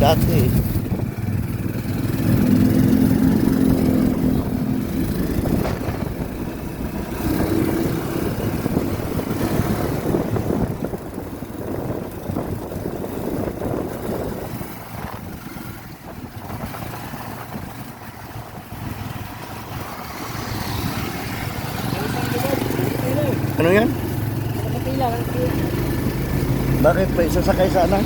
dati. Ano yan? Bakit pa isasakay sana?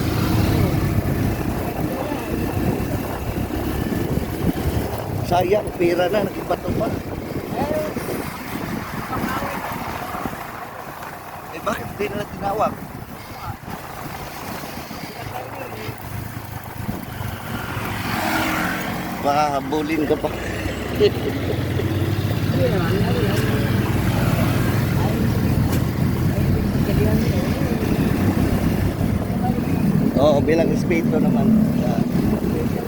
Sayang, pira na, nakibato pa. Eh bakit di na tinawag? Baka habulin ka pa. Oo, bilang respeto naman sa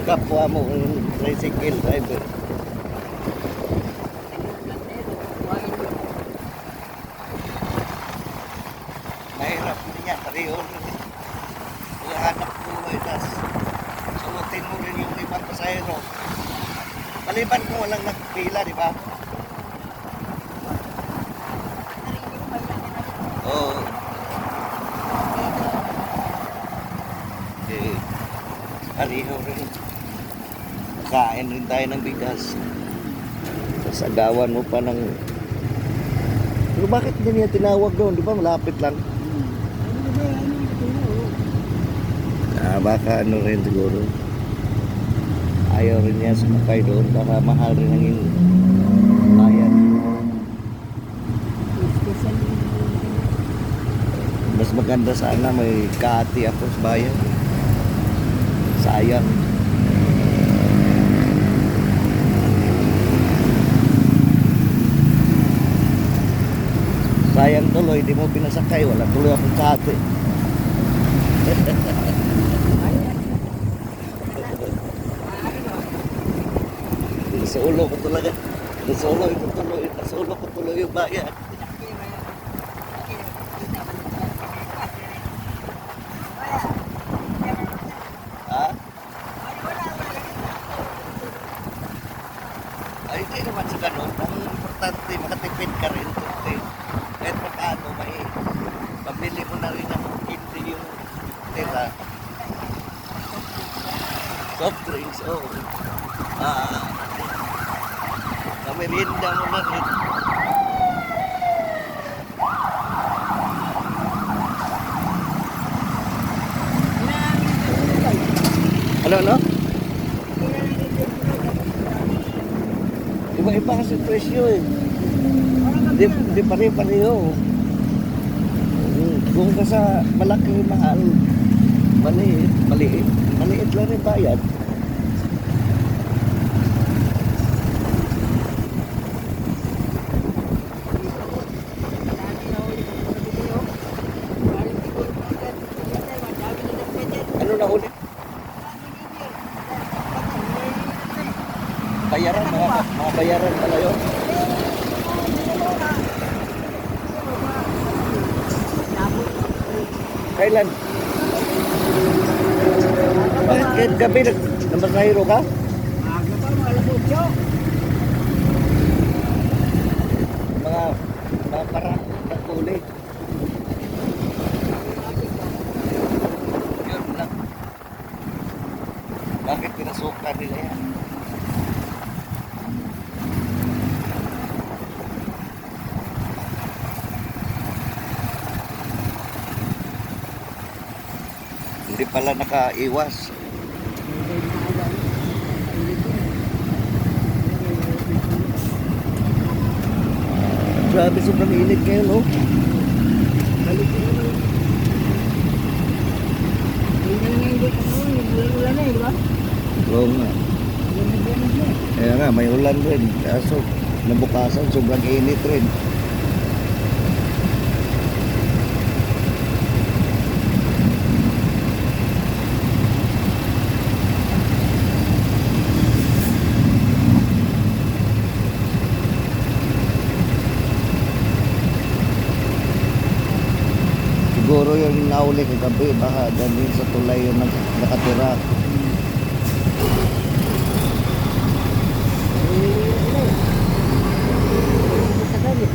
kapwa mo yung tricycle driver. Mahirap din yan, pareho rin. Ihanap buhay, tas sulutin mo rin yung ibang pasahero. Maliban kung walang nagpila, di ba? Oo. Pareho rin. Kain rin tayo ng bigas. Tapos agawan mo pa ng... Pero bakit hindi niya tinawag doon? Di ba malapit lang? Baka ano rin siguro. Ayaw rin niya sumakay doon. Baka mahal rin ang yung bayan. Mas maganda sana may kaati ako sa bayan. Sayang. Sayang tuloy, di mo pinasakay. Wala tuloy akong kate. Sa ulo ko talaga. Sa ulo ko tuloy. Sa ulo ko tuloy yung bayan. Ay, hindi naman sa ganun. Ang importante, makatipid ka rin. Kahit magkano, may pabili mo na rin ng hindi yung tira. Soft drinks, oh. Kamerinda mo na rin. Ano? Iba-iba kasi presyo eh. Di pare-pareho. Kung ka sa malaki mahal, maliit lang rin bayad. Ano na ulit? Bayaran, mga bayaran pala yun. Kailan? Bakit kahit gabi nagmasahiro ka? Aga pa, mga alas 8. Mga para nagpuli. Yun lang. Bakit pinasukan nila yan? Hindi pala nakaiwas. Grabe, sobrang init ngayon, no? Oo nga. Kaya nga, may ulan rin. Kaso, nabukasan, sobrang init rin. Siguro yung nauli kagabi, baka dyan din sa tulay yung nakatira. Sa gamit.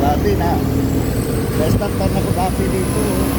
Dati na. Best time na ako dati dito.